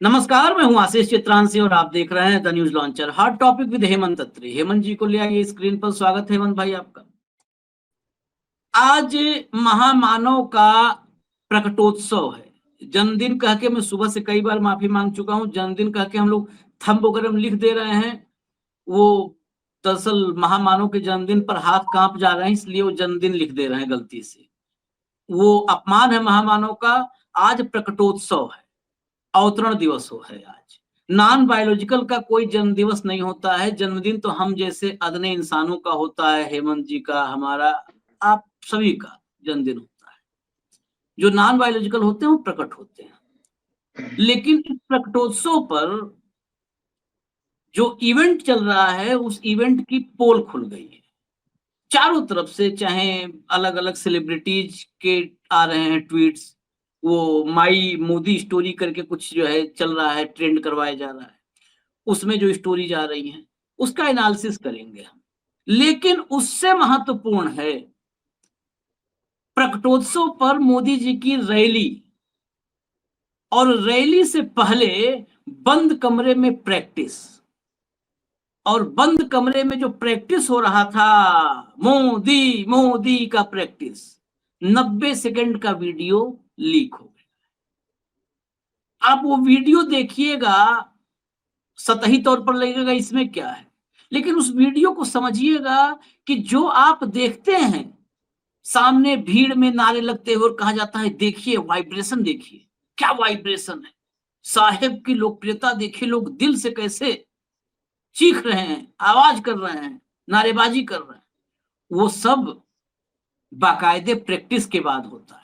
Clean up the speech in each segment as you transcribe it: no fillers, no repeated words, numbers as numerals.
नमस्कार, मैं हूं आशीष चित्रांशी और आप देख रहे हैं the news launcher. Hot topic with Hemant Atri. Hemant ji को ले आइए स्क्रीन पर। स्वागत है हेमंत भाई आपका। आज महामानव का प्रकटोत्सव है। जन्मदिन कह के मैं सुबह से कई बार माफी मांग चुका हूं। जन्मदिन कह के हम लोग थंब वगैरह में लिख दे रहे हैं। वो दरअसल महामानव के जन्मदिन पर हाथ कांप जा रहे हैं, इसलिए वो जन्मदिन लिख दे रहे हैं गलती से। वो अपमान है महामानव का। आज प्रकटोत्सव है, अवतरण दिवस हो है आज। नॉन बायोलॉजिकल का कोई जन्म दिवस नहीं होता है। जन्मदिन तो हम जैसे अदने इंसानों का होता है, हेमंत जी का, हमारा, आप सभी का जन्मदिन होता है। जो नॉन बायोलॉजिकल होते हैं वो प्रकट होते हैं। लेकिन इस प्रकटोत्सव पर जो इवेंट चल रहा है, उस इवेंट की पोल खुल गई है चारों तरफ से। चाहे अलग अलग सेलिब्रिटीज के आ रहे हैं ट्वीट्स, वो माई मोदी स्टोरी करके कुछ जो है चल रहा है, ट्रेंड करवाया जा रहा है। उसमें जो स्टोरीज आ रही हैं उसका एनालिसिस करेंगे हम। लेकिन उससे महत्वपूर्ण है प्रकटोत्सव पर मोदी जी की रैली, और रैली से पहले बंद कमरे में प्रैक्टिस। और बंद कमरे में जो प्रैक्टिस हो रहा था, मोदी मोदी का प्रैक्टिस, 90 सेकंड का वीडियो लीक हो गया। आप वो वीडियो देखिएगा, सतही तौर पर लगेगा इसमें क्या है, लेकिन उस वीडियो को समझिएगा कि जो आप देखते हैं सामने भीड़ में नारे लगते हुए और कहा जाता है देखिए वाइब्रेशन, देखिए क्या वाइब्रेशन है, साहेब की लोकप्रियता देखिए, लोग दिल से कैसे चीख रहे हैं, आवाज कर रहे हैं, नारेबाजी कर रहे हैं। वो सब बाकायदे प्रैक्टिस के बाद होता है।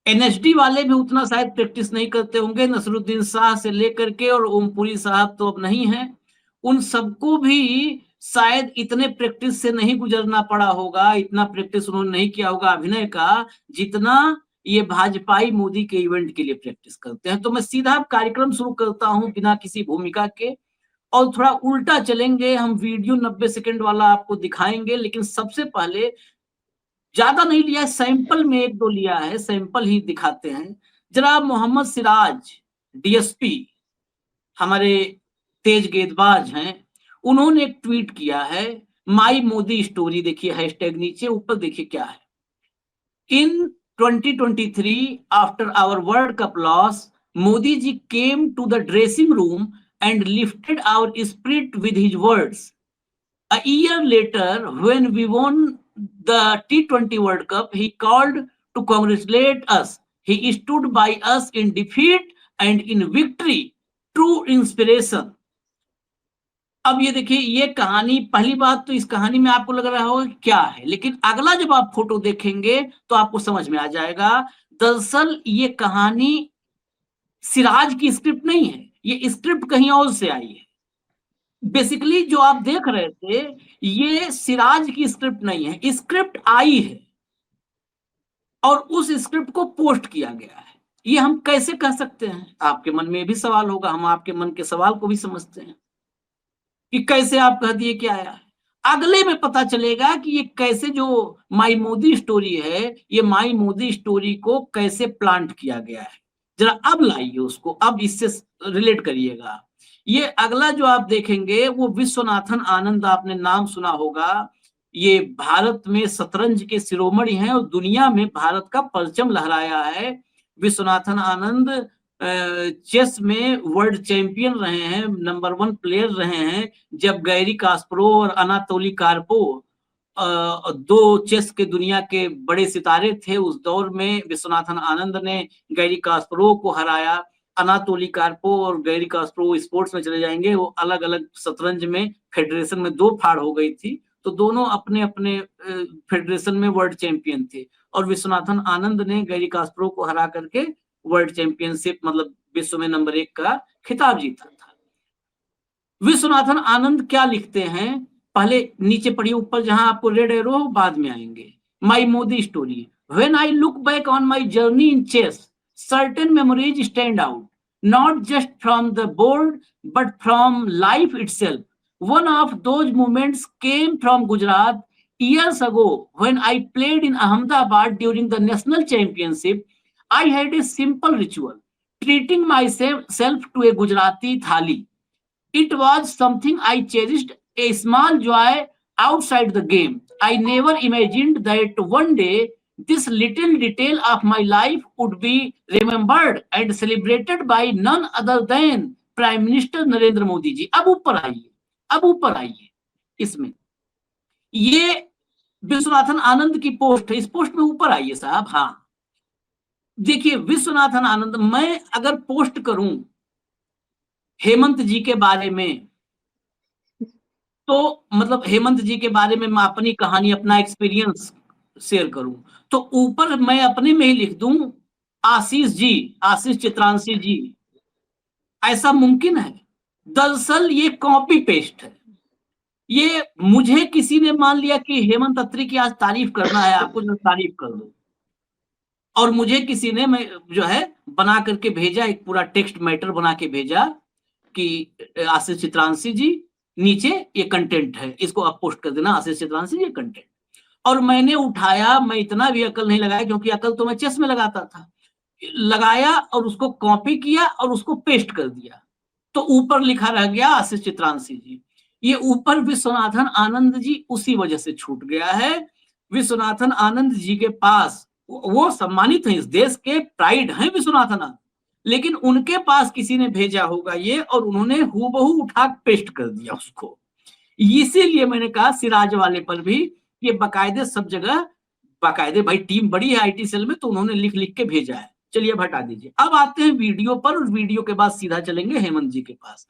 एनएसडी वाले भी उतना शायद प्रैक्टिस नहीं करते होंगे। नसरुद्दीन शाह से लेकर के, और ओमपुरी साहब तो अब नहीं है, उन सबको भी शायद इतने प्रैक्टिस से नहीं गुजरना पड़ा होगा, इतना प्रैक्टिस उन्होंने नहीं किया होगा अभिनय का, जितना ये भाजपाई मोदी के इवेंट के लिए प्रैक्टिस करते हैं। तो मैं सीधा कार्यक्रम शुरू करता हूं बिना किसी भूमिका के, और थोड़ा उल्टा चलेंगे। हम वीडियो 90 सेकंड वाला आपको दिखाएंगे, लेकिन सबसे पहले ज्यादा नहीं लिया है, सैंपल में एक दो लिया है, सैंपल ही दिखाते हैं। जनाब मोहम्मद सिराज डीएसपी, हमारे तेज गेंदबाज हैं, उन्होंने एक ट्वीट किया है, माई मोदी स्टोरी, देखिए हैशटैग नीचे, ऊपर देखिए क्या है। इन 2023 after our World Cup loss, Modi ji came to the dressing room and lifted our spirit with his words. A year later, when we won the T20 World Cup, he called to congratulate us. He stood by us in defeat and in victory. True inspiration. अब ये देखिए, ये कहानी, पहली बात तो इस कहानी में आपको लग रहा होगा क्या है, लेकिन अगला जब आप फोटो देखेंगे तो आपको समझ में आ जाएगा। दरअसल ये कहानी सिराज की स्क्रिप्ट नहीं है, ये स्क्रिप्ट कहीं और से आई है। बेसिकली जो आप देख रहे थे, ये सिराज की स्क्रिप्ट नहीं है, स्क्रिप्ट आई है और उस स्क्रिप्ट को पोस्ट किया गया है। ये हम कैसे कह सकते हैं? आपके मन में भी सवाल होगा, हम आपके मन के सवाल को भी समझते हैं कि कैसे आप कह दिए क्या आया है। अगले में पता चलेगा कि ये कैसे, जो माई मोदी स्टोरी है, ये माई मोदी स्टोरी को कैसे प्लांट किया गया है। जरा अब लाइए उसको, अब इससे रिलेट करिएगा। ये अगला जो आप देखेंगे वो विश्वनाथन आनंद, आपने नाम सुना होगा। ये भारत में शतरंज के शिरोमणि हैं और दुनिया में भारत का परचम लहराया है। विश्वनाथन आनंद चेस में वर्ल्ड चैंपियन रहे हैं, नंबर 1 प्लेयर रहे हैं। जब गैरी कास्परोव और अनातोली कार्पोव दो चेस के दुनिया के बड़े सितारे थे, उस दौर में विश्वनाथन आनंद ने गैरी कास्परोव को हराया। अनातोली कार्पोव और गैरी कास्परोव स्पोर्ट्स में चले जाएंगे, वो अलग अलग शतरंज में फेडरेशन में दो फाड़ हो गई थी, तो दोनों अपने अपने फेडरेशन में वर्ल्ड चैंपियन थे। और विश्वनाथन आनंद ने गैरी कास्परोव को हरा करके वर्ल्ड चैंपियनशिप, मतलब विश्व में नंबर 1 का खिताब जीता था। विश्वनाथन आनंद क्या लिखते हैं, पहले नीचे पढ़िए, ऊपर जहां आपको रेड एरो बाद में आएंगे। My Modi story, when I look back on my journey in chess, certain memories stand out, not just from the board but from life itself. One of those moments came from Gujarat years ago when I played in Ahmedabad during the national championship. I had a simple ritual. treating myself to a Gujarati thali. It was something I cherished, a small joy outside the game. I never imagined that one day this little detail of my life would be remembered and celebrated by none other than Prime Minister Narendra Modi ji. अब ऊपर आइए इसमें. ये विश्वनाथन आनंद की post है. इस post में ऊपर आइए साहब. हाँ, देखिए विश्वनाथन आनंद, मैं अगर पोस्ट करूं हेमंत जी के बारे में, तो मतलब हेमंत जी के बारे में मैं अपनी कहानी, अपना एक्सपीरियंस शेयर करूं, तो ऊपर मैं अपने में ही लिख दूं आशीष जी, आशीष चित्रांशी जी. ऐसा मुमकिन है? दरअसल ये कॉपी पेस्ट है. ये मुझे किसी ने मान लिया कि हेमंत अत्री की आज तारीफ करना है, आपको जो तारीफ कर दो, और मुझे किसी ने मैं जो है बना करके भेजा, एक पूरा टेक्स्ट मैटर बना के भेजा कि आशीष चित्रांशी जी, नीचे ये कंटेंट है, इसको आप पोस्ट कर देना, आशीष चित्रांशी जी ये कंटेंट. और मैंने उठाया, मैं इतना भी अकल नहीं लगाया, क्योंकि अकल तो मैं चेस में लगाता था, लगाया और उसको कॉपी किया और उसको पेस्ट कर दिया, तो ऊपर लिखा रह गया आशीष चित्रांशी जी. ये ऊपर विश्वनाथन आनंद जी उसी वजह से छूट गया है. विश्वनाथन आनंद जी के पास, वो सम्मानित हैं, इस देश के प्राइड हैं विश्वनाथन आनंद, लेकिन उनके पास किसी ने भेजा होगा ये, और उन्होंने हूबहू उठा पेस्ट कर दिया उसको. इसीलिए मैंने कहा सिराज वाले पर भी ये बाकायदे सब जगह, बाकायदे भाई टीम बड़ी है आईटी सेल में, तो उन्होंने लिख लिख के भेजा है. चलिए अब हटा दीजिए. अब आते हैं वीडियो पर, और वीडियो के बाद सीधा चलेंगे हेमंत जी के पास.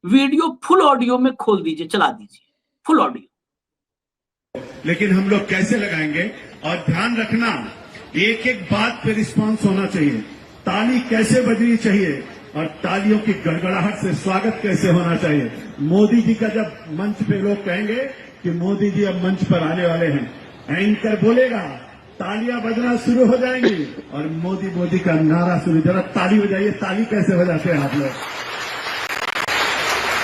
वीडियो फुल ऑडियो में खोल दीजिए, चला दीजिए फुल ऑडियो. लेकिन हम लोग कैसे लगाएंगे, और ध्यान रखना एक एक बात पे रिस्पांस होना चाहिए. ताली कैसे बजनी चाहिए और तालियों की गड़गड़ाहट से स्वागत कैसे होना चाहिए. मोदी जी का जब मंच पे लोग कहेंगे कि मोदी जी अब मंच पर आने वाले हैं, एंकर बोलेगा, तालियां बजना शुरू हो जाएंगी और मोदी मोदी का नारा शुरू. जरा ताली बजाइए. ताली कैसे बजाते हैं आप लोग?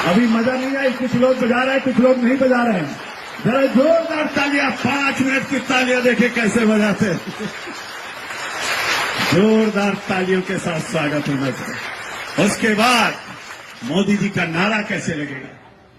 अभी मजा नहीं आई. कुछ लोग बजा रहे हैं, कुछ लोग नहीं बजा रहे हैं. जरा जोरदार तालियां, 5 मिनट की तालियां देखे कैसे बजाते हैं. जोरदार तालियों के साथ स्वागत होना चाहिए. उसके बाद मोदी जी का नारा कैसे लगेगा.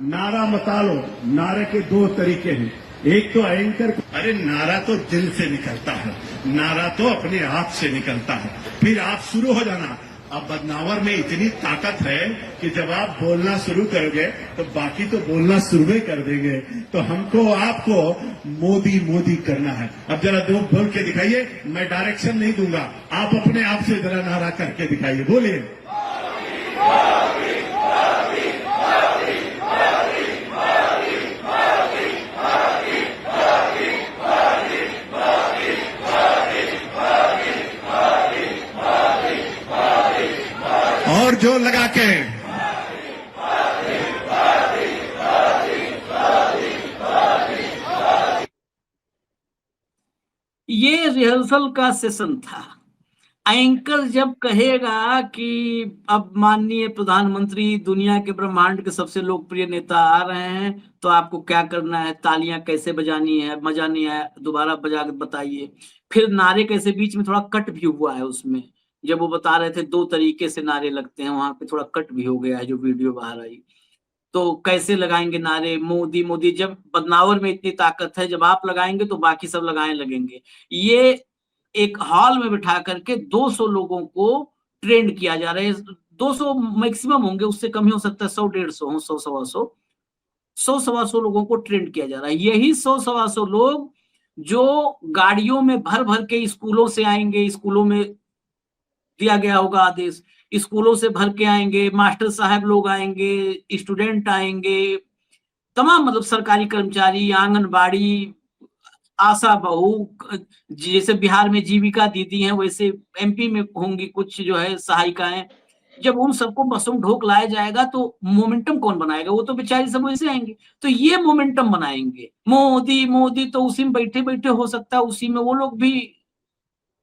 नारा मता लो. नारे के 2 तरीके हैं. एक तो एंकर, अरे नारा तो दिल से निकलता है, नारा तो अपने आप से निकलता है, फिर आप शुरू हो जाना. अब बदनावर में इतनी ताकत है कि जब आप बोलना शुरू करोगे तो बाकी तो बोलना शुरू ही कर देंगे. तो हमको आपको मोदी मोदी करना है. अब जरा 2 बोल के दिखाइए. मैं डायरेक्शन नहीं दूंगा, आप अपने आप से जरा नारा करके दिखाइए. बोलिए. और जोर लगा के. ये रिहर्सल का सेशन था. एंकर जब कहेगा कि अब माननीय प्रधानमंत्री, दुनिया के ब्रह्मांड के सबसे लोकप्रिय नेता आ रहे हैं, तो आपको क्या करना है, तालियां कैसे बजानी है, मजा नहीं आया दोबारा बजा के बताइए. फिर नारे कैसे, बीच में थोड़ा कट भी हुआ है उसमें, जब वो बता रहे थे 2 तरीके से नारे लगते हैं, वहां पे थोड़ा कट भी हो गया है जो वीडियो बाहर आई. तो कैसे लगाएंगे नारे, मोदी मोदी. जब बदनावर में इतनी ताकत है, जब आप लगाएंगे तो बाकी सब लगाने लगेंगे. ये एक हॉल में बिठा करके 200 लोगों को ट्रेंड किया जा रहा है. 200 मैक्सिमम होंगे, उससे कम ही हो सकता है, 100 150 हो, 100 सवा 100, 100 सवा 100 लोगों को ट्रेंड किया जा रहा है. यही 100 सवा 100 लोग जो गाड़ियों में भर भर के स्कूलों से आएंगे, स्कूलों में दिया गया होगा आदेश, स्कूलों से भर के आएंगे, मास्टर साहब लोग आएंगे, स्टूडेंट आएंगे, तमाम मतलब सरकारी कर्मचारी, आंगनबाड़ी, आशा बहू, जैसे बिहार में जीविका दीदी हैं, वैसे एमपी में होंगी कुछ जो है सहायिकाएं. जब उन सबको बसों ढोक लाया जाएगा तो मोमेंटम कौन बनाएगा, वो तो बेचारी सब वैसे आएंगे. तो ये मोमेंटम बनाएंगे. मोदी मोदी तो उसी में बैठे बैठे हो सकता है, उसी में वो लोग भी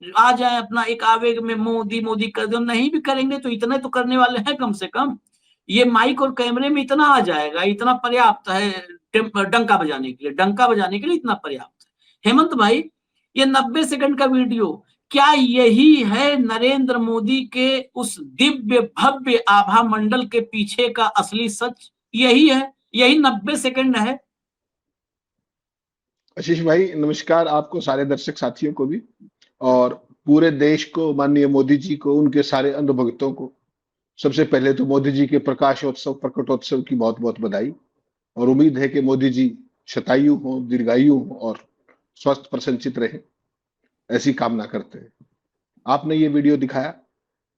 आ जाए, अपना एक आवेग में मोदी मोदी कर दो. नहीं भी करेंगे तो इतने तो करने वाले हैं कम से कम. ये माइक और कैमरे में इतना आ जाएगा, इतना पर्याप्त है डंका बजाने के लिए. डंका बजाने के लिए इतना पर्याप्त है. हेमंत भाई, ये 90 सेकंड का वीडियो क्या यही है नरेंद्र मोदी के उस दिव्य भव्य आभा मंडल के पीछे का असली सच? यही है, यही 90 सेकंड है। आशीष भाई नमस्कार, आपको सारे दर्शक साथियों को भी, और पूरे देश को, माननीय मोदी जी को, उनके सारे अंध भक्तों को सबसे पहले तो मोदी जी के प्रकाशोत्सव प्रकटोत्सव की बहुत बहुत बधाई। और उम्मीद है कि मोदी जी शतायु हो, दीर्घायु हो और स्वस्थ प्रसन्नचित रहे, ऐसी कामना करते हैं। आपने ये वीडियो दिखाया,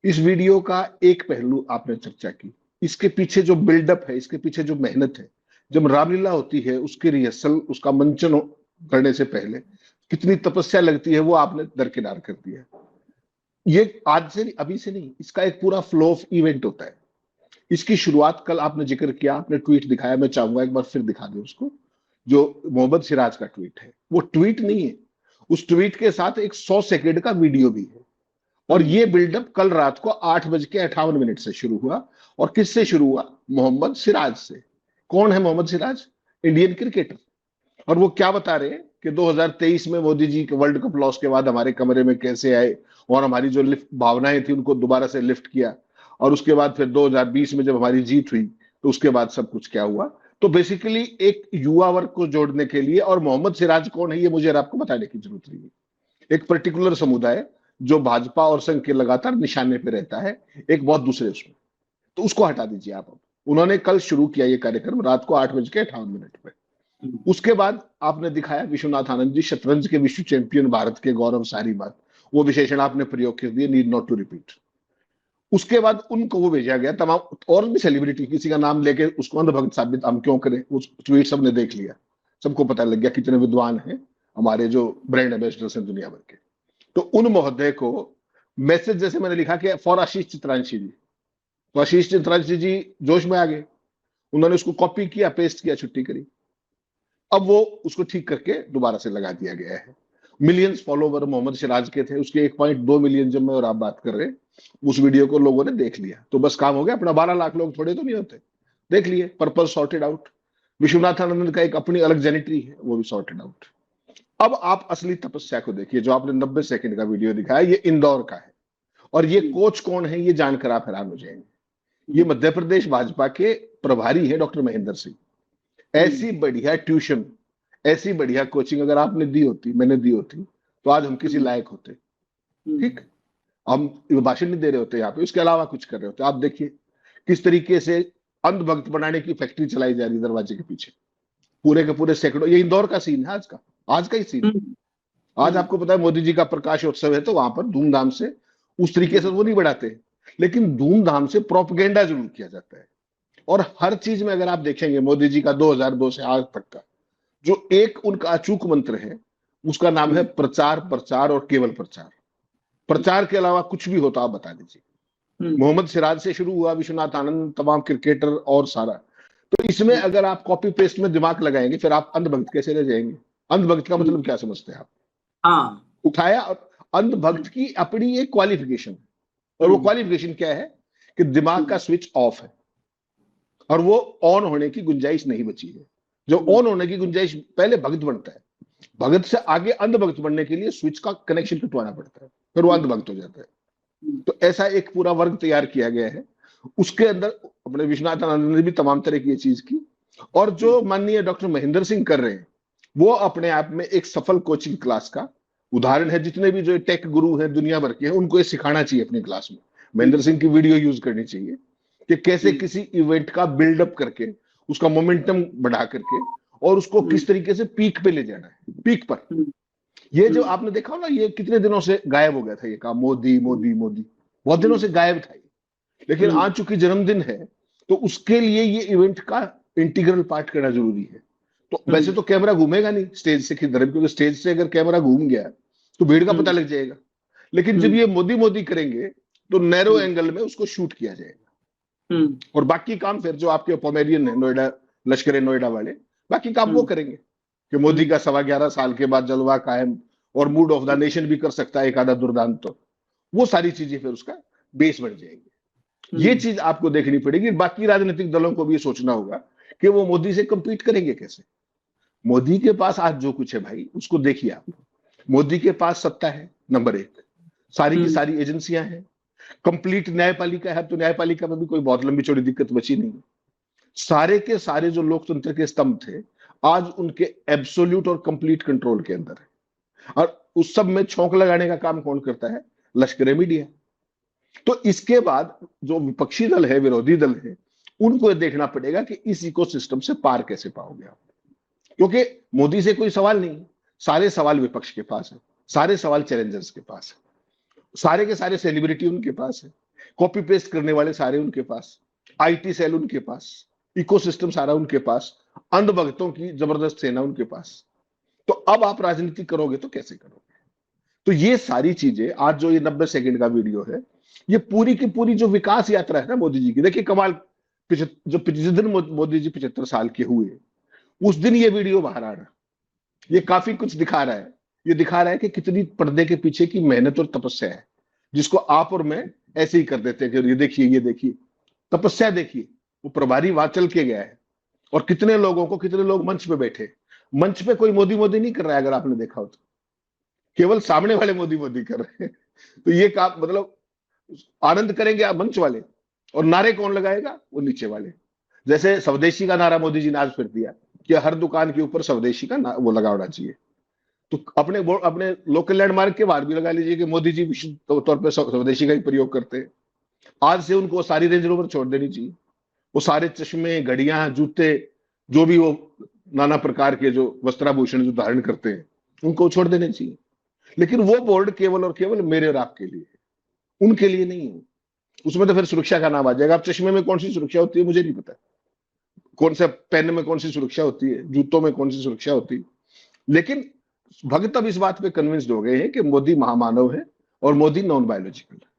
इस वीडियो का एक पहलू आपने चर्चा की, इसके पीछे जो बिल्डअप है, इसके पीछे जो मेहनत है, जब रामलीला होती है उसकी रिहर्सल, उसका मंचन करने से पहले कितनी तपस्या लगती है, वो आपने दरकिनार कर दिया। ये आज से नहीं, अभी से नहीं, इसका एक पूरा फ्लो ऑफ इवेंट होता है। इसकी शुरुआत कल आपने जिक्र किया, आपने ट्वीट दिखाया, मैं चाहूंगा एक बार फिर दिखा दें उसको, जो मोहम्मद सिराज का ट्वीट है। वो ट्वीट नहीं है, उस ट्वीट के साथ एक 100 सेकेंड का वीडियो भी है। और ये बिल्डअप कल रात को 8:58 से शुरू हुआ। और किससे शुरू हुआ? मोहम्मद सिराज से। कौन है मोहम्मद सिराज? Indian cricketer. और वो क्या बता रहे हैं कि 2023 में मोदी जी के वर्ल्ड कप लॉस के बाद हमारे कमरे में कैसे आए और हमारी जो लिफ्ट भावनाएं थी उनको दोबारा से लिफ्ट किया, और उसके बाद फिर 2020 में जब हमारी जीत हुई तो उसके बाद सब कुछ क्या हुआ। तो बेसिकली एक युवा वर्ग को जोड़ने के लिए, और मोहम्मद सिराज कौन है ये मुझे आपको बताने की जरूरत नहीं है, एक पर्टिकुलर समुदाय जो भाजपा और संघ के लगातार निशाने पे रहता है, एक बहुत दूसरे उसमें, तो उसको हटा दीजिए आप। उन्होंने कल शुरू किया ये कार्यक्रम रात को 8:58 पे। उसके बाद आपने दिखाया विश्वनाथ आनंद जी, शतरंज के विश्व चैंपियन, भारत के गौरव, सारी बात, वो विशेषण आपने प्रयोग कर दिए, नीड नॉट टू रिपीट। उसके बाद उनको वो भेजा गया, तमाम और भी सेलिब्रिटी किसी का नाम लेके उसको अंधभक्त साबित हम क्यों करें, उस ट्वीट सबने देख लिया, सबको पता लग गया कितने विद्वान हैं हमारे जो ब्रांड एम्बेसडर्स हैं दुनिया भर के। तो उन महोदय को मैसेज जैसे मैंने लिखा कि फॉर आशीष चित्रांशी जी, तो आशीष चित्रांशी जी जोश में आ गए, उन्होंने उसको कॉपी किया, पेस्ट किया, छुट्टी करी। अब वो उसको ठीक करके दोबारा से लगा दिया गया है। मिलियंस फॉलोवर मोहम्मद सिराज के थे, उसके 1.2 मिलियन जब मैं और आप बात कर रहे हैं, उस वीडियो को लोगों ने देख लिया, तो बस काम हो गया अपना। 12 लाख लोग थोड़े तो नहीं होते, देख लिए, purple sorted out. Vishwanath Anand का एक अपनी अलग जेनिटरी है, वो भी सॉर्टेड आउट। अब आप असली तपस्या को देखिए, जो आपने 90 सेकंड का वीडियो दिखाया, ये इंदौर का है। और ये कोच कौन है ये जानकर आप हैरान हो जाएंगे। ये मध्य प्रदेश भाजपा के प्रभारी है डॉक्टर महेंद्र सिंह। ऐसी बढ़िया ट्यूशन, ऐसी बढ़िया कोचिंग अगर आपने दी होती, मैंने दी होती, तो आज हम किसी लायक होते। ठीक, हम भाषण नहीं दे रहे होते यहाँ पे, उसके अलावा कुछ कर रहे होते। आप देखिए किस तरीके से अंधभक्त बनाने की फैक्ट्री चलाई जा रही है दरवाजे के पीछे, पूरे के पूरे सैकड़ों। ये इंदौर का सीन है आज का ही सीन। आज आपको पता है मोदी जी का प्रकाशोत्सव है, तो वहां पर धूमधाम से, उस तरीके से वो नहीं बढ़ाते, लेकिन धूमधाम से प्रोपेगेंडा जरूर किया जाता है। और हर चीज में अगर आप देखेंगे मोदी जी का 2002 से आज तक का जो एक उनका अचूक मंत्र है, उसका नाम है प्रचार, प्रचार और केवल प्रचार। प्रचार के अलावा कुछ भी होता आप बता दीजिए। मोहम्मद सिराज से शुरू हुआ, विश्वनाथ आनंद, तमाम क्रिकेटर और सारा। तो इसमें अगर आप कॉपी पेस्ट में दिमाग लगाएंगे, फिर आप अंधभक्त कैसे रह जाएंगे? अंधभक्त का मतलब क्या समझते हैं आप? हाँ, उठाया। और अंधभक्त की अपनी एक क्वालिफिकेशन है, और वो क्वालिफिकेशन क्या है कि दिमाग का स्विच ऑफ है और वो ऑन होने की गुंजाइश नहीं बची है। जो ऑन होने की गुंजाइश, पहले भक्त बनता है, भगत से आगे अंधभक्त बनने के लिए स्विच का कनेक्शन कटवाना पड़ता है, फिर वो अंधभक्त हो जाता है। तो ऐसा एक पूरा वर्ग तैयार किया गया है। उसके अंदर अपने विश्वनाथ आनंद ने भी तमाम तरह की ये चीज की, और जो माननीय डॉक्टर महेंद्र सिंह कर रहे हैं, वो अपने आप में एक सफल कोचिंग क्लास का उदाहरण है। जितने भी जो टेक गुरु हैं दुनिया भर के हैं, उनको ये सिखाना चाहिए अपनी क्लास में। महेंद्र सिंह की वीडियो यूज करनी चाहिए कि कैसे किसी इवेंट का बिल्डअप करके, उसका मोमेंटम बढ़ा करके, और उसको किस तरीके से पीक पे ले जाना है, पीक पर। ये जो आपने देखा ना, ये कितने दिनों से गायब हो गया था, ये काम मोदी मोदी मोदी, बहुत दिनों से गायब था ये। लेकिन आज चूंकि जन्मदिन है, तो उसके लिए ये इवेंट का इंटीग्रल पार्ट करना जरूरी है। तो वैसे तो कैमरा घूमेगा नहीं स्टेज से किधर, क्योंकि स्टेज से अगर कैमरा घूम गया तो भीड़ का पता लग जाएगा। लेकिन जब ये मोदी मोदी करेंगे तो नैरो एंगल में उसको शूट किया जाएगा, और बाकी काम फिर जो आपके पोमेरियन है नोएडा, लश्कर नोएडा वाले, बाकी काम वो करेंगे कि मोदी का 11.25 साल के बाद जलवा कायम, और मूड ऑफ द नेशन भी कर सकता है एक आधा दुर्दांत, तो वो सारी चीजें फिर उसका बेस बन जाएंगे। ये चीज आपको देखनी पड़ेगी। बाकी राजनीतिक दलों को भी सोचना होगा कि वो मोदी से कंपीट करेंगे कैसे। मोदी के पास आज जो कुछ है भाई, उसको देखिए आप। मोदी के पास सत्ता है, नंबर 1। सारी की सारी एजेंसियां हैं, कंप्लीट न्यायपालिका है, तो न्यायपालिका में भी कोई बहुत लंबी चौड़ी दिक्कत बची नहीं। सारे के सारे जो लोकतंत्र के स्तंभ थे आज उनके एब्सोल्यूट और कंप्लीट कंट्रोल के अंदर है। और उस सब में छौंक लगाने का काम कौन करता है? लश्कर मीडिया। तो इसके बाद जो विपक्षी दल है, विरोधी दल है, उनको ये देखना पड़ेगा कि इस इकोसिस्टम से पार कैसे पाओगे आप, क्योंकि मोदी से कोई सवाल नहीं, सारे सवाल विपक्ष के पास है, सारे सवाल चैलेंजर्स के पास है, सारे के सारे सेलिब्रिटी उनके पास है, कॉपी पेस्ट करने वाले सारे उनके पास, आईटी सेल उनके पास, इकोसिस्टम सारा उनके पास, अंधभक्तों की जबरदस्त सेना उनके पास। तो अब आप राजनीति करोगे तो कैसे करोगे? तो ये सारी चीजें, आज जो ये 90 सेकंड का वीडियो है, ये पूरी की पूरी जो विकास यात्रा है ना मोदी जी की, देखिए कमाल, जो जिस दिन मोदी जी 75 साल के हुए उस दिन ये वीडियो बाहर आ रहा, ये काफी कुछ दिखा रहा है। ये दिखा रहा है कि कितनी पर्दे के पीछे की मेहनत और तपस्या है, जिसको आप और मैं ऐसे ही कर देते हैं कि ये देखिए तपस्या देखिए, वो प्रभारी वहां चल के गया है, और कितने लोगों को, कितने लोग मंच पे बैठे, मंच पे कोई मोदी नहीं कर रहा है, अगर आपने देखा हो तो केवल सामने वाले मोदी कर रहे हैं। तो ये काम, मतलब आनंद करेंगे आप मंच वाले, और नारे कौन लगाएगा? वो नीचे वाले। जैसे स्वदेशी का नारा मोदी जी ने आज फिर दिया कि हर दुकान के ऊपर स्वदेशी का वो लगा होना चाहिए, तो अपने लोकल लैंडमार्क के बाहर भी लगा लीजिए कि मोदी जी विशुद्ध तौर पर स्वदेशी का ही प्रयोग करते हैं। आज से उनको सारी रेंज रोवर छोड़ देनी चाहिए, वो सारे चश्मे, घड़ियां, जूते, जो भी वो नाना प्रकार के जो वस्त्राभूषण जो धारण करते हैं, उनको छोड़ देने चाहिए। लेकिन वो बोर्ड केवल और केवल मेरे और आपके लिए, उनके लिए नहीं है। उसमें तो फिर सुरक्षा का नाम आ जाएगा। अब चश्मे में कौन सी सुरक्षा होती है मुझे नहीं पता, कौन सा पेन में कौन सी सुरक्षा होती है, जूतों में कौन सी सुरक्षा होती है। लेकिन भक्त अब इस बात पे कन्विंस्ड हो गए हैं कि मोदी महामानव है और मोदी नॉन बायोलॉजिकल है,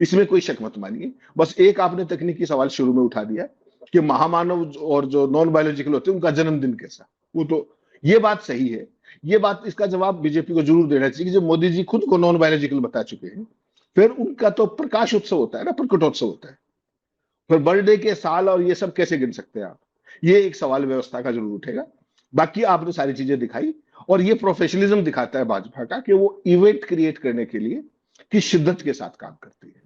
इसमें कोई शक मत मानिए। बस एक आपने तकनीकी सवाल शुरू में उठा दिया कि महामानव और जो नॉन बायोलॉजिकल होते हैं उनका जन्मदिन कैसा, वो तो ये बात सही है, ये बात, इसका जवाब बीजेपी को जरूर देना चाहिए कि जब मोदी जी खुद को नॉन बायोलॉजिकल बता चुके हैं, फिर उनका तो प्रकाश उत्सव होता है ना, प्रकटोत्सव होता है, फिर बर्थडे के साल और ये सब कैसे गिन सकते हैं आप? ये एक सवाल व्यवस्था का जरूर उठेगा। बाकी आपने सारी चीजें दिखाई, और ये प्रोफेशनलिज्म दिखाता है भाजपा का कि वो इवेंट क्रिएट करने के लिए किस शिद्दत के साथ काम करती है।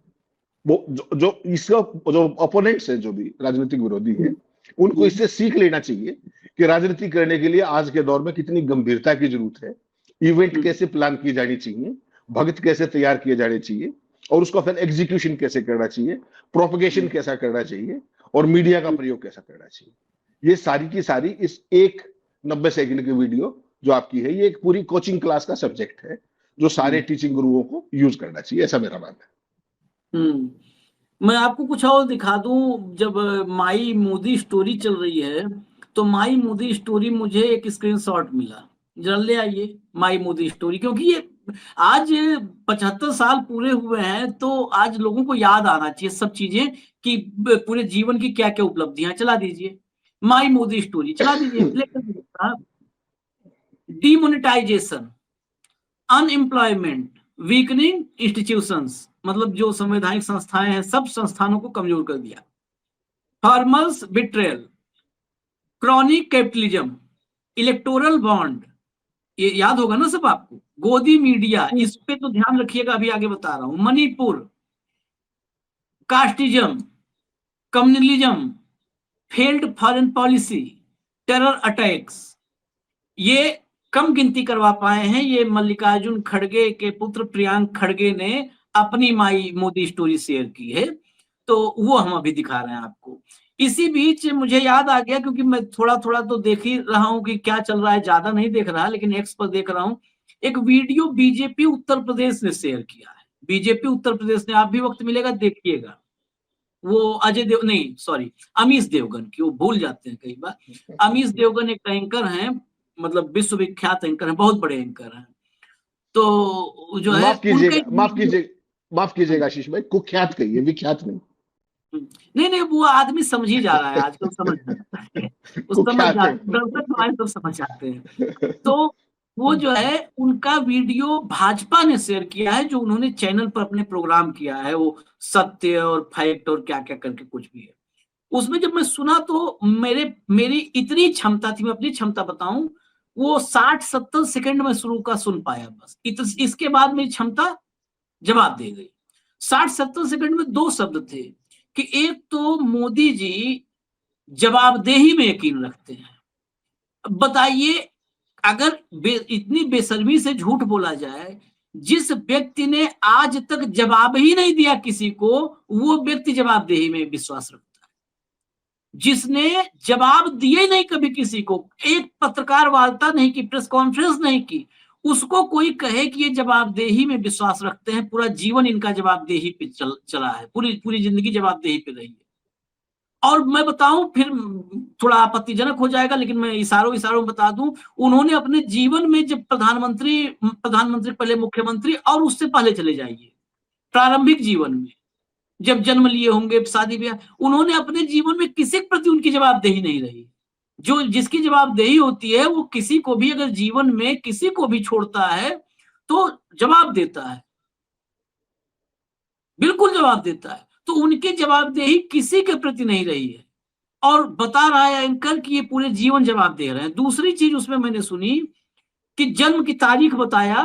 वो जो इसका जो ओपोनेंट्स है, जो भी राजनीतिक विरोधी है, उनको इससे सीख लेना चाहिए कि राजनीति करने के लिए आज के दौर में कितनी गंभीरता की जरूरत है, इवेंट कैसे प्लान की जानी चाहिए, भक्त कैसे तैयार किए जाने चाहिए, और उसका फिर एग्जीक्यूशन कैसे करना चाहिए, प्रोपगेशन कैसा करना चाहिए, और मीडिया का प्रयोग कैसा करना चाहिए। ये सारी की सारी इस एक 90 सेकंड की वीडियो जो आपकी है, ये एक पूरी कोचिंग क्लास का सब्जेक्ट है जो सारे टीचिंग गुरुओं को यूज करना चाहिए, ऐसा मेरा मानना है। मैं आपको कुछ और दिखा दूं। जब माई मोदी स्टोरी चल रही है, तो माई मोदी स्टोरी मुझे एक स्क्रीनशॉट मिला, जरा ले आइए माई मोदी स्टोरी, क्योंकि ये आज 75 साल पूरे हुए हैं, तो आज लोगों को याद आना चाहिए सब चीजें कि पूरे जीवन की क्या क्या उपलब्धियां। चला दीजिए माई मोदी स्टोरी, चला दीजिए, प्ले कर दीजिए। डिमोनेटाइजेशन, अनएम्प्लॉयमेंट, वीकनिंग इंस्टीट्यूशंस, मतलब जो संवैधानिक संस्थाएं हैं सब संस्थानों को कमजोर कर दिया। Farmers betrayal, chronic capitalism, electoral bond, ये याद होगा ना सब आपको। गोदी मीडिया, इस पे तो ध्यान रखिएगा, अभी आगे बता रहा हूं। Manipur, casteism, communalism, failed foreign policy, terror attacks, ये कम गिनती करवा पाए हैं। ये मल्लिकार्जुन खड़गे के पुत्र प्रियांक खड़गे ने अपनी माई मोदी स्टोरी शेयर की है, तो वो हम अभी दिखा रहे हैं आपको। इसी बीच मुझे याद आ गया, क्योंकि मैं थोड़ा थोड़ा तो देख ही रहा हूं कि क्या चल रहा है, ज्यादा नहीं देख रहा, लेकिन एक्स पर देख रहा हूं। एक वीडियो बीजेपी उत्तर प्रदेश ने शेयर किया है, बीजेपी उत्तर प्रदेश ने, आप भी वक्त मिलेगा देखिएगा। वो अमीश देवगन की, वो भूल जाते हैं कई बार। अमीश देवगन एक एंकर हैं, मतलब विश्वविख्यात एंकर हैं, बहुत बड़े एंकर हैं। तो जो है, माफ कीजिएगा आशीष भाई, कुख्यात कहिए, विख्यात नहीं। नहीं, वो आदमी समझ ही जा रहा है आजकल, समझ जाता है, दर्शक समझ जाते हैं। तो वो जो है, उनका वीडियो भाजपा ने शेयर किया है, जो उन्होंने चैनल पर अपने प्रोग्राम किया है, वो सत्य और फैक्ट और क्या क्या करके कुछ भी है। उसमें जब मैं सुना तो मेरी इतनी क्षमता थी, मैं अपनी क्षमता बताऊं, वो 60-70 सेकंड में शुरू का सुन पाया बस। इसके बाद मेरी क्षमता जवाब दे गई। 60-70 सेकंड में दो शब्द थे कि एक तो मोदी जी जवाबदेही में यकीन रखते हैं। बताइए, अगर इतनी बेशर्मी से झूठ बोला जाए, जिस व्यक्ति ने आज तक जवाब ही नहीं दिया किसी को, वो व्यक्ति जवाबदेही में विश्वास रखता है। जिसने जवाब दिए नहीं कभी किसी को, एक पत्रकार वार्ता नहीं की, प्रेस कॉन्फ्रेंस नहीं की, उसको कोई कहे कि ये जवाबदेही में विश्वास रखते हैं, पूरा जीवन इनका जवाबदेही पे चला है, पूरी जिंदगी जवाबदेही पे रही है। और मैं बताऊं, फिर थोड़ा आपत्तिजनक हो जाएगा, लेकिन मैं इशारों बता दूं, उन्होंने अपने जीवन में जब प्रधानमंत्री पहले मुख्यमंत्री, और उससे पहले चले जाइए प्रारंभिक जीवन में, जब जन्म लिए होंगे, शादी ब्याह, उन्होंने अपने जीवन में किसी के प्रति उनकी जवाबदेही नहीं रही। जो जिसकी जवाबदेही होती है, वो किसी को भी अगर जीवन में किसी को भी छोड़ता है तो जवाब देता है, बिल्कुल जवाब देता है। तो उनकी जवाबदेही किसी के प्रति नहीं रही है, और बता रहा है एंकर कि ये पूरे जीवन जवाब दे रहे हैं। दूसरी चीज उसमें मैंने सुनी कि जन्म की तारीख बताया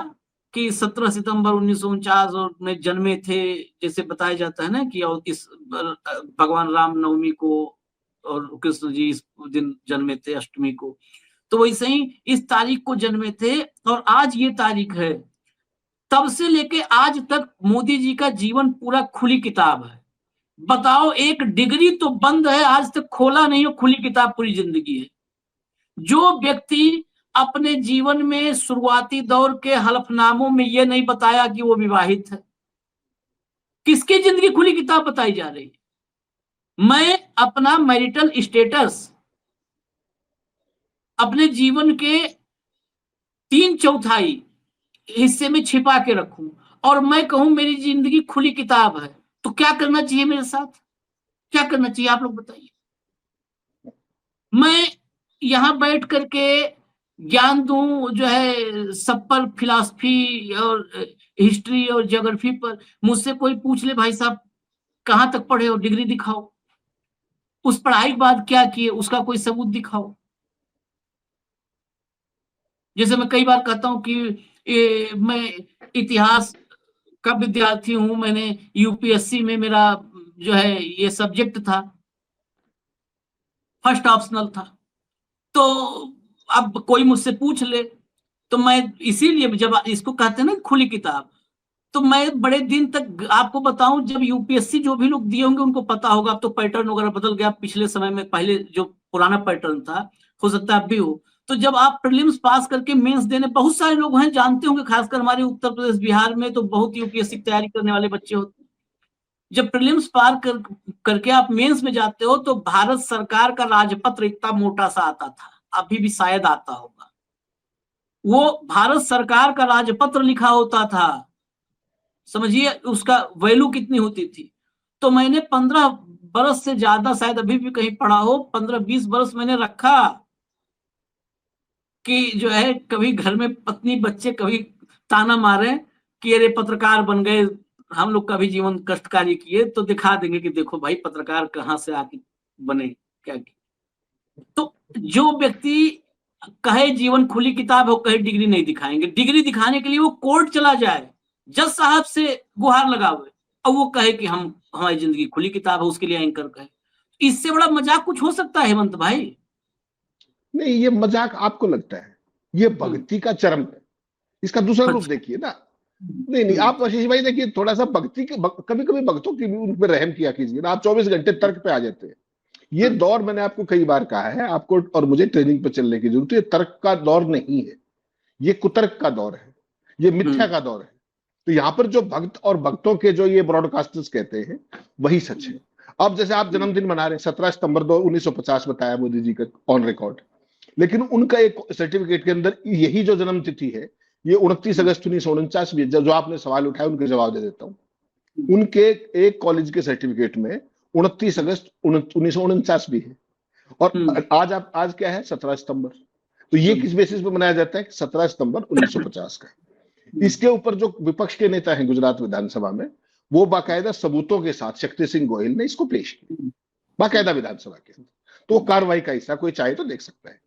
कि 17 सितंबर 1949 और में जन्मे थे, जैसे बताया जाता है ना कि और इस भगवान राम नवमी को और कृष्ण जी इस दिन जन्मे थे, अष्टमी को। तो वैसे ही इस तारीख को जन्मे थे, और आज ये तारीख है। तब से लेके आज तक मोदी जी का जीवन पूरा खुली किताब है। बताओ, एक डिग्री तो बंद है, आज तक खोला नहीं हो, खुली किताब पूरी जिंदगी है। जो व्यक्ति अपने जीवन में शुरुआती दौर के हलफनामों में यह नहीं बताया कि वो विवाहित है, किसकी जिंदगी खुली किताब बताई जा रही है? मैं अपना मैरिटल स्टेटस अपने जीवन के 3/4 हिस्से में छिपा के रखूं, और मैं कहूं मेरी जिंदगी खुली किताब है, तो क्या करना चाहिए मेरे साथ? क्या करना चाहिए आप लोग बताइए। मैं यहां बैठ करके ज्ञान दूं, जो है सब पर, फिलॉसफी और हिस्ट्री और ज्योग्राफी पर, मुझसे कोई पूछ ले भाई साहब कहां तक पढ़े हो, डिग्री दिखाओ, उस पढ़ाई के बाद क्या किए, उसका कोई सबूत दिखाओ। जैसे मैं कई बार कहता हूं कि मैं इतिहास का विद्यार्थी हूं, मैंने यूपीएससी में मेरा जो है ये सब्जेक्ट था, फर्स्ट ऑप्शनल था। तो अब कोई मुझसे पूछ ले, तो मैं इसीलिए, जब इसको कहते हैं ना खुली किताब, तो मैं बड़े दिन तक आपको बताऊं, जब यूपीएससी जो भी लोग दिए होंगे उनको पता होगा, अब तो पैटर्न वगैरह बदल गया पिछले समय में, पहले जो पुराना पैटर्न था हो सकता है अब भी हो। तो जब आप प्रीलिम्स पास करके मेंस देने, बहुत सारे लोग हैं जानते होंगे, खासकर हमारे उत्तर प्रदेश बिहार में तो बहुत यूपीएससी की तैयारी करने वाले बच्चे होते हैं। जब प्रीलिम्स पार करके आप मेंस में जाते हो, तो भारत सरकार का राजपत्र इतना मोटा सा आता था, अभी भी शायद आता होगा, वो भारत सरकार का राजपत्र लिखा होता था। समझिए उसका वैल्यू कितनी होती थी। तो मैंने 15 बरस से ज्यादा, शायद अभी भी कहीं पढ़ा हो, 15-20 बरस मैंने रखा कि जो है कभी घर में पत्नी बच्चे कभी ताना मारे कि अरे पत्रकार बन गए, हम लोग का भी जीवन कष्टकारी किए, तो दिखा देंगे कि देखो भाई पत्रकार कहां से आके बने, क्या किए। तो जो व्यक्ति कहे जीवन खुली किताब हो, कहे डिग्री नहीं दिखाएंगे, डिग्री दिखाने के लिए वो कोर्ट चला जाए, जज साहब से गुहार लगावे, और वो कहे कि हमारी जिंदगी खुली किताब है, उसके लिए एंकर कहे। इससे बड़ा मजाक कुछ हो सकता है हेमंत भाई? नहीं, ये मजाक आपको लगता है, ये भक्ति का चरम है। इसका दूसरा रूप देखिए ना। नहीं, आप आशीष भाई देखिए, थोड़ा सा भक्ति के, कभी कभी भक्तों की भी उन पर रहम किया कीजिए ना। आप 24 घंटे तर्क पे आ जाते हैं। ये दौर मैंने आपको कई बार कहा है, आपको और मुझे ट्रेनिंग पर चलने की जरूरत है। तर्क का दौर नहीं है, ये कुतर्क का दौर है, ये मिथ्या का दौर है। तो यहाँ पर जो भक्त और भक्तों के जो ये ब्रॉडकास्टर्स कहते हैं, वही सच है। अब जैसे आप जन्मदिन मना रहे हैं, 17 सितंबर 1950 बताया मोदी जी का ऑन रिकॉर्ड, लेकिन उनका एक सर्टिफिकेट के अंदर यही जो जन्म तिथि है, ये 29 अगस्त 1949 भी, जो आपने सवाल उठाया उनके जवाब दे देता हूं। उनके एक कॉलेज के सर्टिफिकेट में 29 अगस्त 1949 भी है, और आज क्या है, 17 सितंबर। तो ये किस बेसिस पे मनाया जाता है? 17 सितंबर 1950 का। इसके ऊपर जो विपक्ष के नेता हैं गुजरात विधानसभा में, वो बाकायदा सबूतों के साथ शक्ति सिंह गोहिल ने इसको पेश किया, बाकायदा विधानसभा के अंदर। तो कार्रवाई का हिस्सा कोई चाहे तो देख सकता है।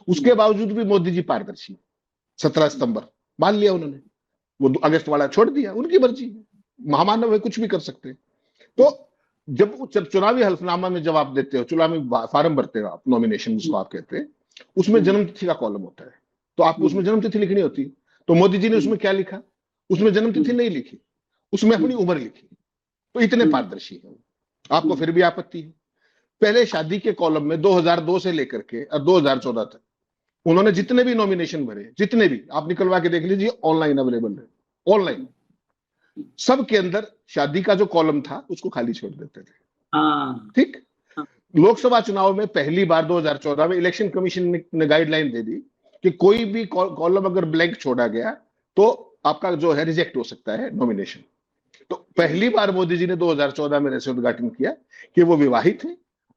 उसके बावजूद भी मोदी जी पारदर्शी, 17 सितंबर मान लिया उन्होंने, वो अगस्त वाला छोड़ दिया, उनकी मर्जी है। महामानव है, कुछ भी कर सकते हैं। तो जब चुनावी हलफनामा में जब आप देते हो, चुनावी फार्म भरते हो आप, नॉमिनेशन जिसको आप कहते हैं, उसमें जन्मतिथि का कॉलम होता है, तो आपको उसमें जन्मतिथि लिखनी होती है। तो मोदी जी ने उसमें क्या लिखा? उसमें जन्मतिथि नहीं लिखी, उसमें अपनी उम्र लिखी। तो इतने पारदर्शी है वो। आपको फिर भी आपत्ति है? पहले शादी के कॉलम में 2002 से लेकर के 2014 तक उन्होंने जितने भी नॉमिनेशन भरे, जितने भी आप निकलवा के देख लीजिए, ऑनलाइन अवेलेबल है, ऑनलाइन, सब के अंदर शादी का जो कॉलम था उसको खाली छोड़ देते थे। हाँ, ठीक। लोकसभा चुनाव में पहली बार 2014 में इलेक्शन कमीशन ने गाइडलाइन दे दी कि कोई भी कॉलम अगर ब्लैंक छोड़ा गया तो आपका जो है रिजेक्ट हो सकता है नॉमिनेशन। तो पहली बार मोदी जी ने 2014 में ऐसे उद्घाटन किया कि वो विवाहित थे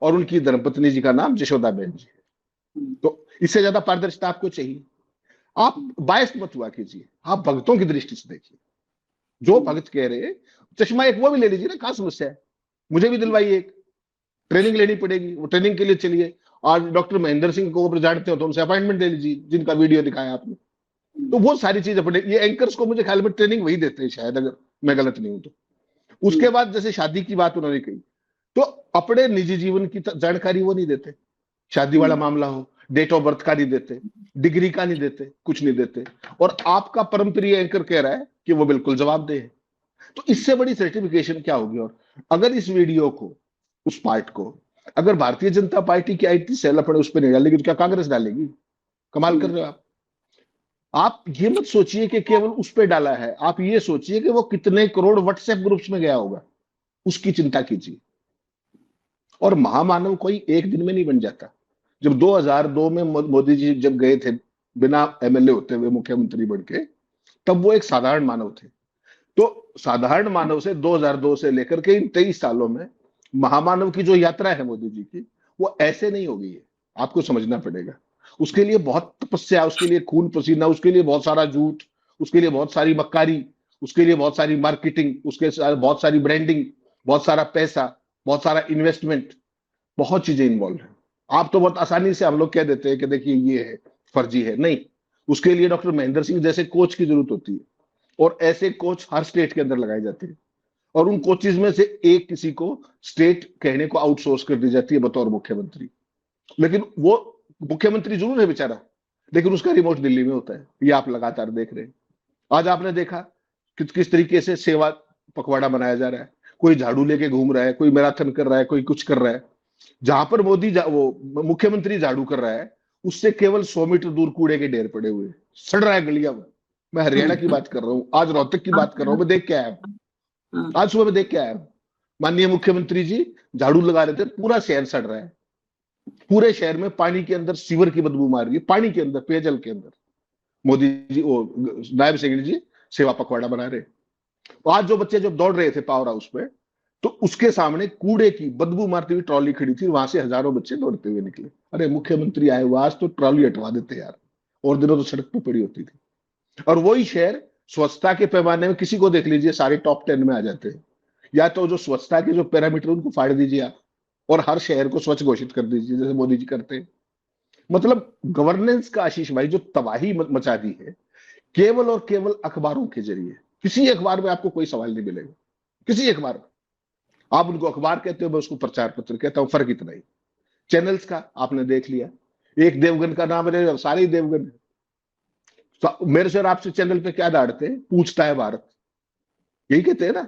और उनकी धर्मपत्नी जी का नाम जशोदाबेन जी है। तो इससे ज्यादा पारदर्शिता आपको चाहिए? आप बायस मत हुआ कीजिए, आप भक्तों की दृष्टि से देखिए। जो भक्त कह रहे हैं, चश्मा एक वो भी ले लीजिए ना, क्या समस्या है? मुझे भी दिलवाइए, एक ट्रेनिंग लेनी पड़ेगी, वो ट्रेनिंग के लिए चलिए। आज डॉक्टर महेंद्र सिंह को अगर जानते हो तो उनसे अपॉइंटमेंट ले लीजिए, जिनका वीडियो दिखाया आपने। तो वो सारी चीजें पड़े, ये एंकर्स को मुझे ख्याल में ट्रेनिंग वही देते हैं शायद, अगर मैं गलत नहीं हूं तो। उसके बाद जैसे शादी की बात उन्होंने कही, तो अपने निजी जीवन की जानकारी वो नहीं देते। शादी वाला मामला हो, डेट ऑफ बर्थ का नहीं देते, डिग्री का नहीं देते, कुछ नहीं देते। और आपका परमप्रिय एंकर कह रहा है कि वो बिल्कुल जवाबदेह है। तो इससे बड़ी सर्टिफिकेशन क्या होगी? और अगर इस वीडियो को, उस पार्ट को, अगर भारतीय जनता पार्टी की आईटी सेल अपने उस पर नहीं डालेगी तो क्या कांग्रेस डालेगी? कमाल कर रहे हो आप। आप ये मत सोचिए कि केवल उस पर डाला है, आप ये सोचिए कि वो कितने करोड़ व्हाट्सएप ग्रुप्स में गया होगा, उसकी चिंता कीजिए। और महामानव कोई एक दिन में नहीं बन जाता। जब 2002 में मोदी जी जब गए थे बिना एमएलए होते हुए मुख्यमंत्री बन के, तब वो एक साधारण मानव थे। तो साधारण मानव से 2002 से लेकर के इन 23 सालों में महामानव की जो यात्रा है मोदी जी की, वो ऐसे नहीं हो गई है। आपको समझना पड़ेगा, उसके लिए बहुत तपस्या, उसके लिए खून पसीना, उसके लिए बहुत सारा झूठ, उसके लिए बहुत सारी मक्कारी, उसके लिए बहुत सारी मार्केटिंग, उसके साथ बहुत सारी ब्रांडिंग, बहुत सारा पैसा, बहुत सारा इन्वेस्टमेंट, बहुत चीजें इन्वॉल्व है। आप तो बहुत आसानी से हम लोग कह देते हैं कि देखिए ये है, फर्जी है। नहीं, उसके लिए डॉक्टर महेंद्र सिंह जैसे कोच की जरूरत होती है, और ऐसे कोच हर स्टेट के अंदर लगाए जाते हैं। और उन कोचेज में से एक किसी को स्टेट कहने को आउटसोर्स कर दी जाती है बतौर मुख्यमंत्री। लेकिन वो मुख्यमंत्री जरूर है बेचारा, लेकिन उसका रिमोट दिल्ली में होता है। ये आप लगातार देख रहे हैं। आज आपने देखा किस तरीके से सेवा पखवाड़ा मनाया जा रहा है। कोई झाड़ू लेके घूम रहा है, कोई मैराथन कर रहा है, कोई कुछ कर रहा है। जहां पर वो मुख्यमंत्री झाड़ू कर रहा है, उससे केवल 100 मीटर दूर कूड़े के ढेर पड़े हुए, सड़ रहा है गलियां में। मैं हरियाणा की बात कर रहा हूं, आज रोहतक की बात कर रहा हूं, मैं देख के आया। आज सुबह में देख के आया। माननीय मुख्यमंत्री जी झाड़ू लगा रहे थे, पूरा शहर सड़ रहा है। पूरे शहर में पानी के अंदर सीवर की बदबू मार रही है, पानी के अंदर, पेयजल के अंदर। मोदी जी, वो नायब सिंह जी सेवा पखवाड़ा बना रहे। आज जो बच्चे जब दौड़ रहे थे पावर हाउस पे, तो उसके सामने कूड़े की बदबू मारती हुई ट्रॉली खड़ी थी, वहां से हजारों बच्चे दौड़ते हुए निकले। अरे मुख्यमंत्री आए हुए, आज तो ट्रॉली हटवा देते यार, और दिनों तो सड़क पर पड़ी होती थी। और वही शहर स्वच्छता के पैमाने में किसी को देख लीजिए, सारे टॉप 10 में आ जाते हैं। या तो जो स्वच्छता के जो पैरामीटर उनको फाड़ दीजिए आप, और हर शहर को स्वच्छ घोषित कर दीजिए जैसे मोदी जी करते हैं। मतलब गवर्नेंस का, आशीष भाई, जो तबाही मचा दी है केवल और केवल अखबारों के जरिए। किसी अखबार में आपको कोई सवाल नहीं मिलेगा, किसी अखबार में। आप उनको अखबार कहते हो, मैं उसको प्रचार पत्र कहता हूं, फर्क इतना ही। चैनल्स का आपने देख लिया, एक देवगन का नाम है, सारे ही देवगन है। तो मेरे से आपसे चैनल पे क्या दाड़ते हैं? पूछता है भारत, यही कहते हैं ना,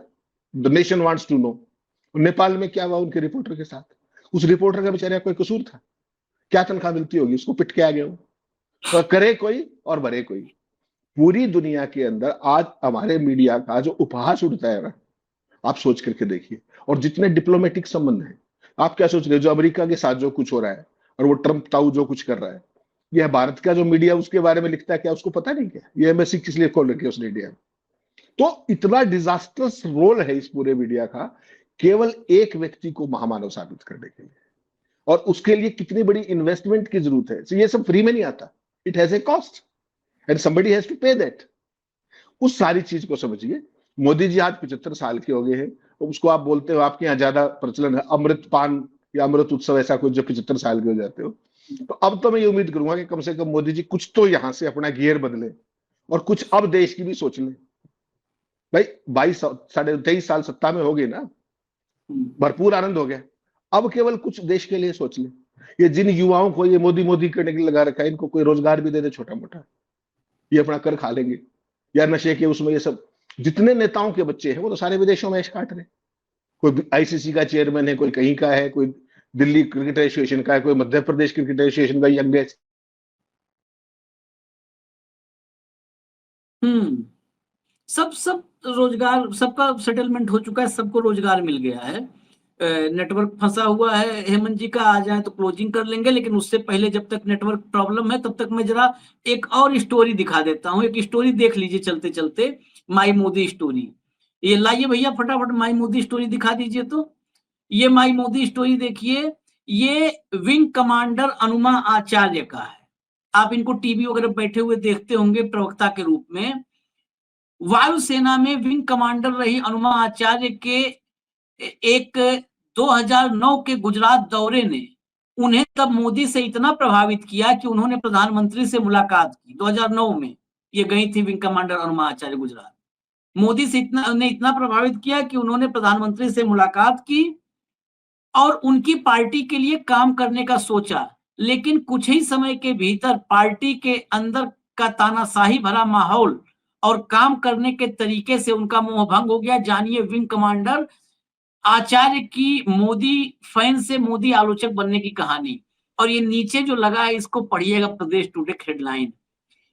the nation wants to know. Nepal में क्या हुआ उनके रिपोर्टर के साथ? उस रिपोर्टर का बेचारे कोई कसूर था? क्या तनख्वाह मिलती होगी उसको? पिट के आ गया। तो करे कोई और भरे कोई। पूरी दुनिया के अंदर आज हमारे मीडिया का जो उपहास उड़ता है ना, आप सोच करके देखिए। और जितने डिप्लोमेटिक संबंध हैं, आप क्या सोच रहे हो? जो अमेरिका के साथ जो कुछ हो रहा है, और वो ट्रंप ताऊ जो कुछ कर रहा है, यह भारत का जो मीडिया उसके बारे में लिखता है, क्या उसको पता नहीं? क्या ये एम्बेसी किस लिए खोल रखी है उसने इंडिया में? तो इतना डिजास्टर्स रोल है इस पूरे मीडिया का, केवल एक व्यक्ति को महामानव साबित करने के लिए। और उसके लिए कितनी बड़ी इन्वेस्टमेंट की जरूरत है। तो ये सब फ्री में नहीं आता, it has a cost and somebody has to pay that. उस सारी चीज को समझिए। मोदी जी आज 75 साल के हो गए हैं, उसको आप बोलते हो, आपके यहाँ ज्यादा प्रचलन है अमृत पान या अमृत उत्सव, ऐसा कुछ, जो 75 साल के हो जाते हो। तो अब तो मैं ये उम्मीद करूंगा कि कम से कम मोदी जी कुछ तो यहां से अपना गियर बदले, और कुछ अब देश की भी सोच लें। भाई 22 साढ़े 23 साल सत्ता में हो गई ना, भरपूर आनंद हो गया। अब केवल कुछ देश के लिए सोच ले, ये जिन युवाओं को ये मोदी मोदी करने के लिए लगा रखा है, इनको कोई रोजगार भी दे दे छोटा मोटा, ये अपना कर खा लेंगे। या नशे के उसमें ये सब जितने नेताओं के बच्चे हैं वो तो सारे विदेशों में ऐश काट रहे। कोई आईसीसी का चेयरमैन है, कोई कहीं का है, कोई दिल्ली क्रिकेट एसोसिएशन का है, कोई मध्य प्रदेश क्रिकेट एसोसिएशन का यंगेस्ट। सब रोजगार, सबका सेटलमेंट हो चुका है, सबको रोजगार मिल गया है। नेटवर्क फंसा हुआ है, हेमंत जी का आ जाए तो क्लोजिंग कर लेंगे, लेकिन उससे पहले जब तक नेटवर्क प्रॉब्लम है तब तक मैं जरा एक और स्टोरी दिखा देता हूँ। एक स्टोरी देख लीजिए चलते चलते, माई मोदी स्टोरी। ये लाइए भैया फटाफट माई मोदी स्टोरी दिखा दीजिए। तो ये माई मोदी स्टोरी देखिए, ये विंग कमांडर अनुमा आचार्य का है। आप इनको टीवी वगैरह बैठे हुए देखते होंगे प्रवक्ता के रूप में। वायुसेना में विंग कमांडर रही अनुमा आचार्य के एक 2009 के गुजरात दौरे ने उन्हें तब मोदी से इतना प्रभावित किया कि उन्होंने प्रधानमंत्री से मुलाकात की। 2009 में ये गई थी विंग कमांडर अनुमा आचार्य गुजरात। मोदी से इतना प्रभावित किया कि उन्होंने प्रधानमंत्री से मुलाकात की और उनकी पार्टी के लिए काम करने का सोचा, लेकिन कुछ ही समय के भीतर पार्टी के अंदर का तानाशाही भरा माहौल और काम करने के तरीके से उनका मोहभंग हो गया। जानिए विंग कमांडर आचार्य की मोदी फैन से मोदी आलोचक बनने की कहानी। और ये नीचे जो लगा है इसको पढ़िएगा, प्रदेश टुडे हेडलाइन,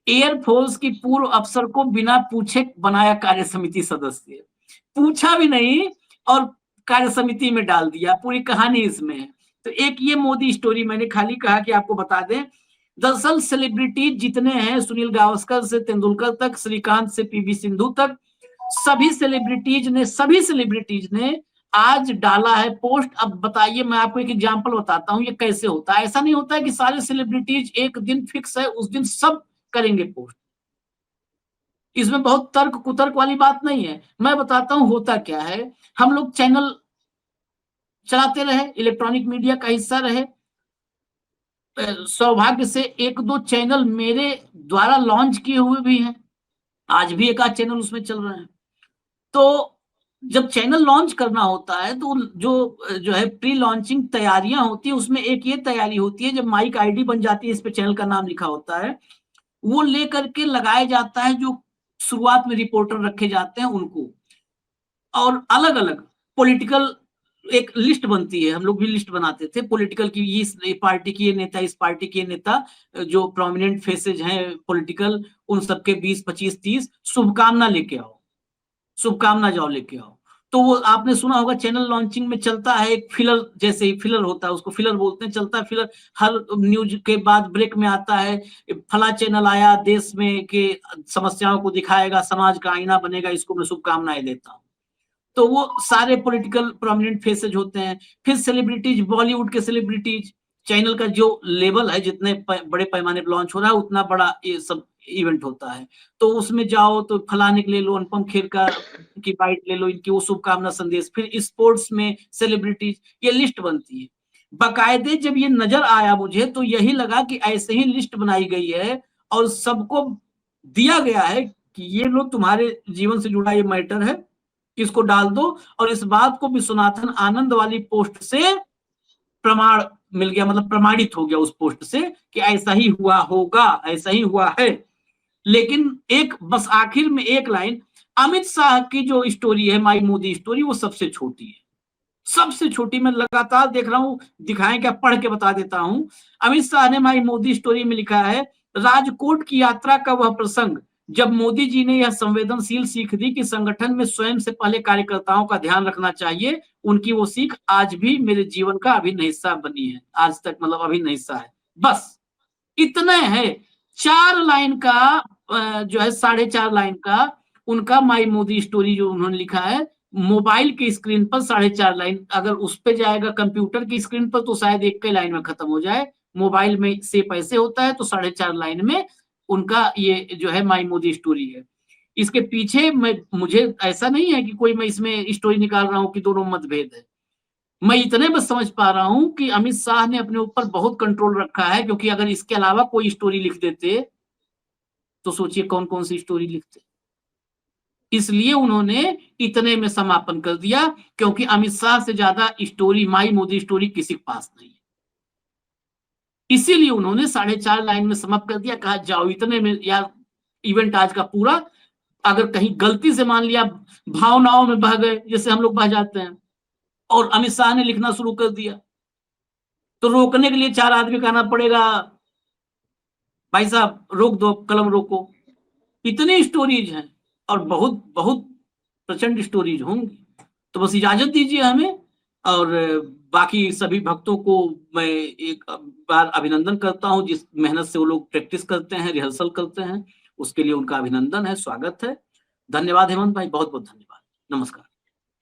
एयरफोर्स की पूर्व अफसर को बिना पूछे बनाया कार्य समिति सदस्य। पूछा भी नहीं और कार्य समिति में डाल दिया, पूरी कहानी इसमें है। तो एक ये मोदी स्टोरी मैंने खाली कहा कि आपको बता दें। दरअसल सेलिब्रिटीज जितने हैं, सुनील गावस्कर से तेंदुलकर तक, श्रीकांत से पीवी सिंधु तक, सभी सेलिब्रिटीज ने आज डाला है पोस्ट। अब बताइए, मैं आपको एक एग्जांपल बताता हूं ये कैसे होता है। ऐसा नहीं होता है कि सारे सेलिब्रिटीज एक दिन फिक्स है उस दिन सब करेंगे पोस्ट। इसमें बहुत तर्क कुतर्क वाली बात नहीं है। मैं बताता हूं होता क्या है। हम लोग चैनल चलाते रहे, इलेक्ट्रॉनिक मीडिया का हिस्सा रहे। सौभाग्य से एक दो चैनल मेरे द्वारा लॉन्च किए हुए भी हैं, आज भी एक आध चैनल उसमें चल रहे हैं। तो जब चैनल लॉन्च करना होता है तो जो है प्री लॉन्चिंग तैयारियां होती है, उसमें एक ये तैयारी होती है, जब माइक आईडी बन जाती है, इस पे चैनल का नाम लिखा होता है, वो लेकर के लगाया जाता है जो शुरुआत में रिपोर्टर रखे जाते हैं उनको। और अलग अलग पॉलिटिकल एक लिस्ट बनती है, हम लोग भी लिस्ट बनाते थे पॉलिटिकल की, इस पार्टी की ये नेता, इस पार्टी के नेता, जो प्रोमिनेंट फेसेज हैं पॉलिटिकल, उन सबके 20, 25, 30 शुभकामना लेके आओ, शुभकामना जाओ लेके आओ। तो वो आपने सुना होगा चैनल लॉन्चिंग में चलता है एक फिलर, जैसे ही फिलर होता है उसको फिलर बोलते हैं, चलता है फिलर। हर न्यूज के बाद ब्रेक में आता है, फला चैनल आया देश में के समस्याओं को दिखाएगा, समाज का आईना बनेगा, इसको मैं शुभकामनाएं देता हूँ। तो वो सारे पॉलिटिकल प्रोमिनेंट फेसेज होते हैं। फिर सेलिब्रिटीज, बॉलीवुड के सेलिब्रिटीज, चैनल का जो लेवल है, जितने बड़े पैमाने पर लॉन्च हो रहा है उतना बड़ा ये सब इवेंट होता है। तो उसमें जाओ तो फलाने के ले लो, अनुपम खेर का की बाइट ले लो, इनकी वो शुभकामना संदेश। फिर स्पोर्ट्स में सेलिब्रिटीज, ये लिस्ट बनती है बाकायदे। जब ये नजर आया मुझे तो यही लगा कि ऐसे ही लिस्ट बनाई गई है और सबको दिया गया है कि ये लो तुम्हारे जीवन से जुड़ा ये मैटर है, इसको डाल दो। और इस बात को विश्वनाथन आनंद वाली पोस्ट से प्रमाण मिल गया, मतलब प्रमाणित हो गया उस पोस्ट से कि ऐसा ही हुआ होगा, ऐसा ही हुआ है। लेकिन एक बस आखिर में एक लाइन, अमित शाह की जो स्टोरी है माई मोदी स्टोरी, वो सबसे छोटी है, सबसे छोटी। मैं लगातार देख रहा हूं, दिखाएं क्या, पढ़ के बता देता हूं। अमित शाह ने माई मोदी स्टोरी में लिखा है, राजकोट की यात्रा का वह प्रसंग जब मोदी जी ने यह संवेदनशील सीख दी कि संगठन में स्वयं से पहले कार्यकर्ताओं का ध्यान रखना चाहिए, उनकी वो सीख आज भी मेरे जीवन का अभिन्न हिस्सा बनी है। आज तक मतलब अभिन्न हिस्सा है। बस इतना है, 4 लाइन का जो है 4.5 लाइन का उनका माई मोदी स्टोरी जो उन्होंने लिखा है। मोबाइल की स्क्रीन पर 4.5 लाइन, अगर उस पे जाएगा कंप्यूटर की स्क्रीन पर तो शायद एक ही लाइन में खत्म हो जाए। मोबाइल में से पैसे होता है तो 4.5 लाइन में उनका ये जो है माई मोदी स्टोरी है। इसके पीछे मुझे ऐसा नहीं है कि कोई मैं इसमें स्टोरी निकाल रहा हूं कि दोनों मतभेद है। मैं इतने बस समझ पा रहा हूं कि अमित शाह ने अपने ऊपर बहुत कंट्रोल रखा है, क्योंकि अगर इसके अलावा कोई स्टोरी लिख देते तो सोचिए कौन कौन सी स्टोरी लिखते। इसलिए उन्होंने इतने में समापन कर दिया, क्योंकि अमित शाह से ज्यादा स्टोरी, माई मोदी स्टोरी किसी के पास नहीं है। इसीलिए उन्होंने 4.5 लाइन में समाप्त कर दिया, कहा जाओ इतने में यार इवेंट आज का पूरा। अगर कहीं गलती से मान लिया भावनाओं में बह गए, जैसे हम लोग बह जाते हैं, और अमित शाह ने लिखना शुरू कर दिया, तो रोकने के लिए 4 आदमी कहना पड़ेगा, भाई साहब रोक दो, कलम रोको। इतनी स्टोरीज हैं और बहुत बहुत प्रचंड स्टोरीज होंगी। तो बस इजाजत दीजिए हमें, और बाकी सभी भक्तों को मैं एक बार अभिनंदन करता हूं, जिस मेहनत से वो लोग प्रैक्टिस करते हैं, रिहर्सल करते हैं, उसके लिए उनका अभिनंदन है, स्वागत है। धन्यवाद हेमंत भाई, बहुत बहुत धन्यवाद। नमस्कार।